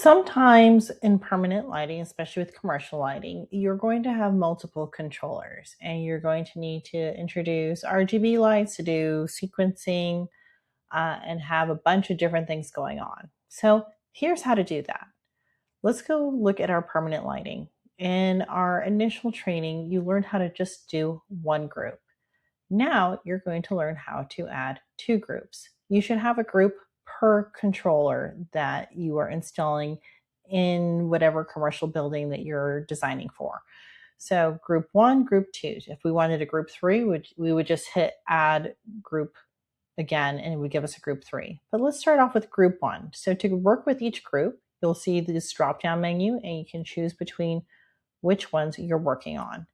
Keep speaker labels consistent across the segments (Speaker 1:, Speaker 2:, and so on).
Speaker 1: Sometimes in permanent lighting, especially with commercial lighting, you're going to have multiple controllers and you're going to need to introduce RGB lights to do sequencing and have a bunch of different things going on. So here's how to do that. Let's go look at our permanent lighting. In our initial training, you learned how to just do one group. Now you're going to learn how to add two groups. You should have a group per controller that you are installing in whatever commercial building that you're designing for. So group one, group two. If we wanted a group three, we would just hit add group again and it would give us a group three. But let's start off with group one. So to work with each group, you'll see this drop-down menu and you can choose between which ones you're working on.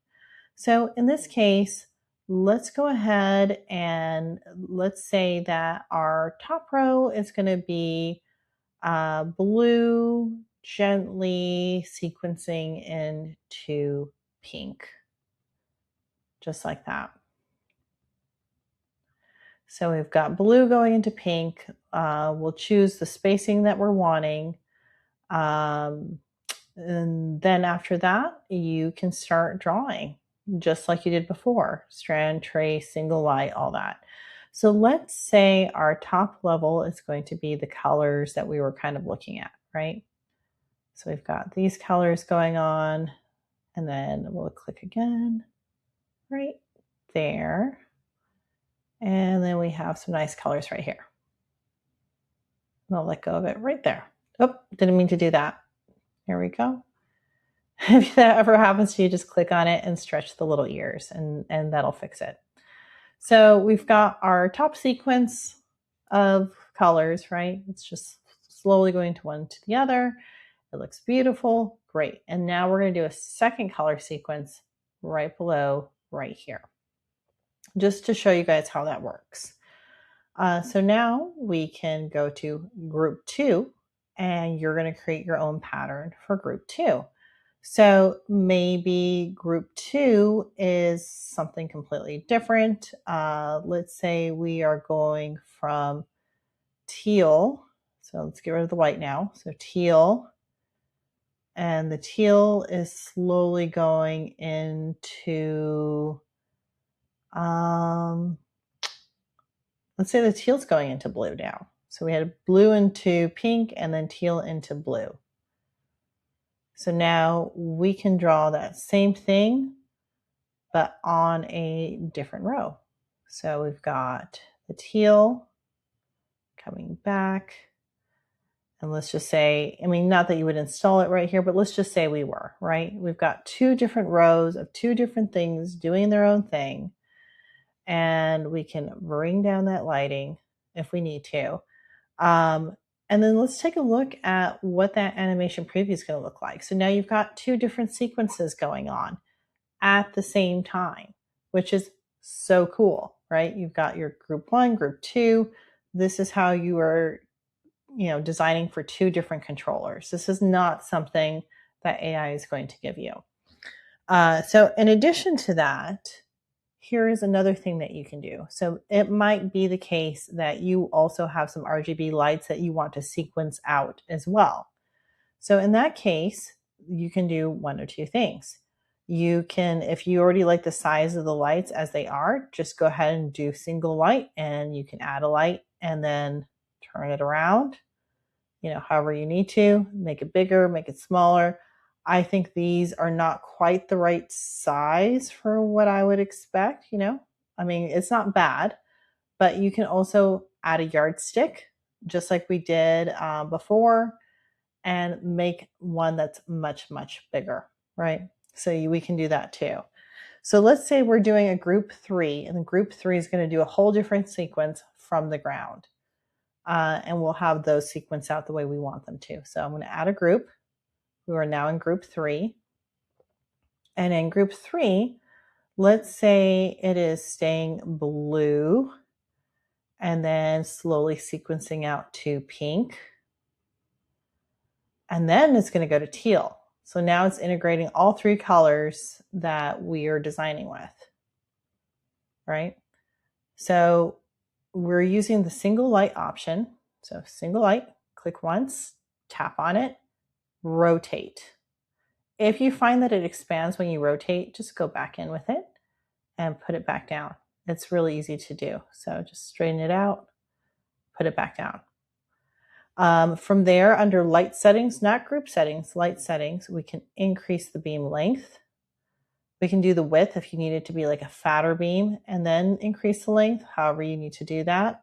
Speaker 1: So in this case, let's go ahead and let's say that our top row is going to be blue, gently sequencing into pink, just like that. So we've got blue going into pink. We'll choose the spacing that we're wanting. And then after that, you can start drawing just like you did before, strand, trace, single light, all that. So let's say our top level is going to be the colors that we were kind of looking at, right? So we've got these colors going on, and then we'll click again right there. And then we have some nice colors right here. I'll let go of it right there. Oh, didn't mean to do that. Here we go. If that ever happens to you, just click on it and stretch the little ears and that'll fix it. So we've got our top sequence of colors, right? It's just slowly going to one to the other. It looks beautiful, great. And now we're going to do a second color sequence right below right here, just to show you guys how that works. So now we can go to group two and you're going to create your own pattern for group two. So maybe group two is something completely different. Let's say we are going from teal. So let's get rid of the white now. So teal. And the teal is slowly going into, let's say the teal's going into blue now. So we had blue into pink and then teal into blue. So now we can draw that same thing, but on a different row. So we've got the teal coming back. And let's just say, I mean, not that you would install it right here, but let's just say we were, right? We've got two different rows of two different things doing their own thing. And we can bring down that lighting if we need to. And then let's take a look at what that animation preview is going to look like. So now you've got two different sequences going on at the same time, which is so cool, right? You've got your group one, group two. This is how you are, designing for two different controllers. This is not something that AI is going to give you. So in addition to that, here is another thing that you can do. So it might be the case that you also have some RGB lights that you want to sequence out as well. So in that case, you can do one or two things. You can, if you already like the size of the lights as they are, just go ahead and do single light and you can add a light and then turn it around, however you need to, make it bigger, make it smaller. I think these are not quite the right size for what I would expect, I mean, it's not bad, but you can also add a yardstick just like we did before and make one that's much, much bigger, right? So we can do that too. So let's say we're doing a group three and the group three is going to do a whole different sequence from the ground. And we'll have those sequence out the way we want them to. So I'm going to add a group. We are now in group three. And in group three, let's say it is staying blue and then slowly sequencing out to pink. And then it's going to go to teal. So now it's integrating all three colors that we are designing with, right? So we're using the single light option. So single light, click once, tap on it, rotate. If you find that it expands when you rotate, just go back in with it and put it back down. It's really easy to do. So just straighten it out, put it back down. From there, under light settings, not group settings, light settings, we can increase the beam length. We can do the width if you need it to be like a fatter beam, and then increase the length, however you need to do that.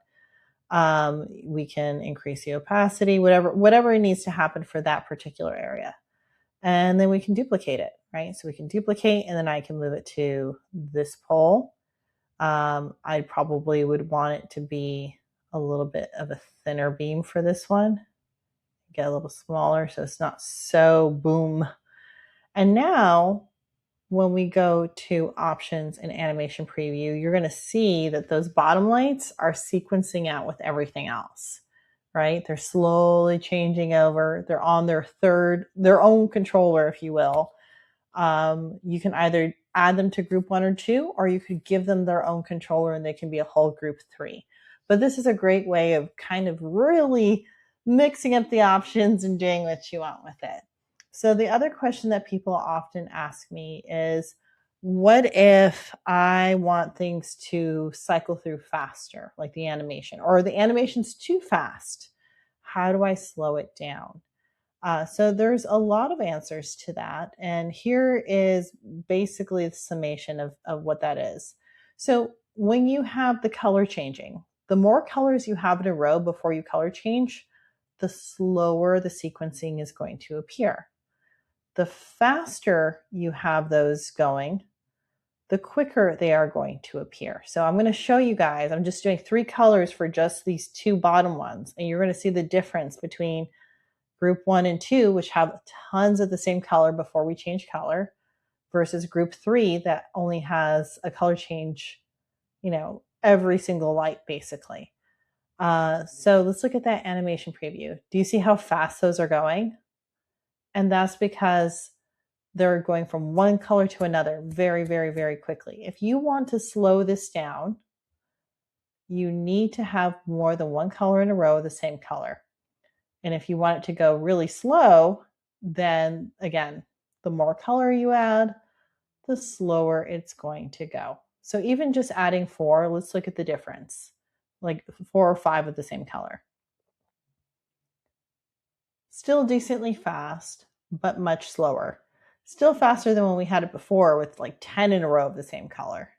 Speaker 1: We can increase the opacity, whatever needs to happen for that particular area. And then we can duplicate it, right? So we can duplicate, and then I can move it to this pole. I probably would want it to be a little bit of a thinner beam for this one. Get a little smaller so it's not so boom. And now when we go to options and animation preview, you're going to see that those bottom lights are sequencing out with everything else, right? They're slowly changing over. They're on their own controller, if you will. You can either add them to group 1 or 2, or you could give them their own controller and they can be a whole group 3. But this is a great way of kind of really mixing up the options and doing what you want with it. So the other question that people often ask me is, what if I want things to cycle through faster, like the animation, or the animation's too fast? How do I slow it down? So there's a lot of answers to that. And here is basically the summation of what that is. So when you have the color changing, the more colors you have in a row before you color change, the slower the sequencing is going to appear. The faster you have those going, the quicker they are going to appear. So I'm going to show you guys, I'm just doing 3 colors for just these 2 bottom ones. And you're going to see the difference between group 1 and 2, which have tons of the same color before we change color, versus group 3 that only has a color change, every single light basically. So let's look at that animation preview. Do you see how fast those are going? And that's because they're going from one color to another very, very, very quickly. If you want to slow this down, you need to have more than one color in a row of the same color. And if you want it to go really slow, then again, the more color you add, the slower it's going to go. So even just adding 4, let's look at the difference, like 4 or 5 of the same color. Still decently fast, but much slower. Still faster than when we had it before with like 10 in a row of the same color.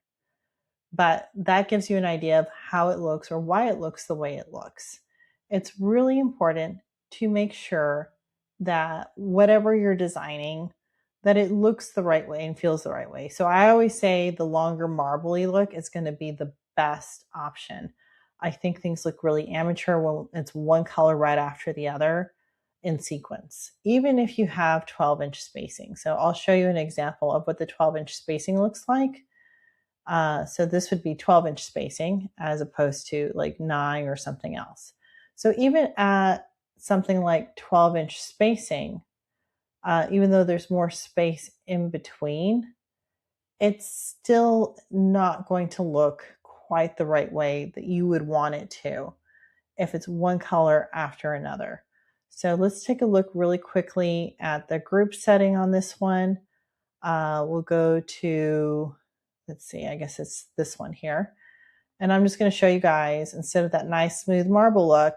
Speaker 1: But that gives you an idea of how it looks or why it looks the way it looks. It's really important to make sure that whatever you're designing, that it looks the right way and feels the right way. So I always say the longer marbly look is going to be the best option. I think things look really amateur when it's one color right after the other in sequence, even if you have 12-inch spacing. So I'll show you an example of what the 12-inch spacing looks like. So this would be 12-inch spacing as opposed to like 9 or something else. So even at something like 12-inch spacing, even though there's more space in between, it's still not going to look quite the right way that you would want it to if it's one color after another. So let's take a look really quickly at the group setting on this one. We'll go to, let's see, I guess it's this one here. And I'm just going to show you guys, instead of that nice smooth marble look,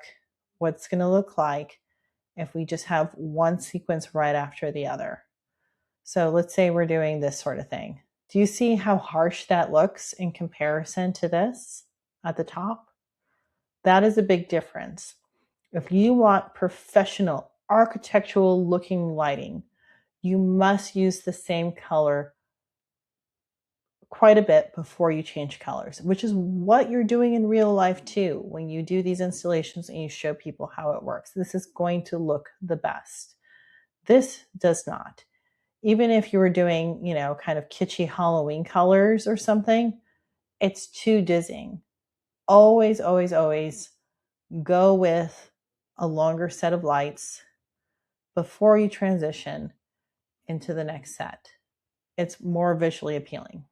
Speaker 1: what's going to look like if we just have one sequence right after the other. So let's say we're doing this sort of thing. Do you see how harsh that looks in comparison to this at the top? That is a big difference. If you want professional, architectural looking lighting, you must use the same color quite a bit before you change colors, which is what you're doing in real life too. When you do these installations and you show people how it works, this is going to look the best. This does not. Even if you were doing, kind of kitschy Halloween colors or something, it's too dizzying. Always, always, always go with a longer set of lights before you transition into the next set. It's more visually appealing.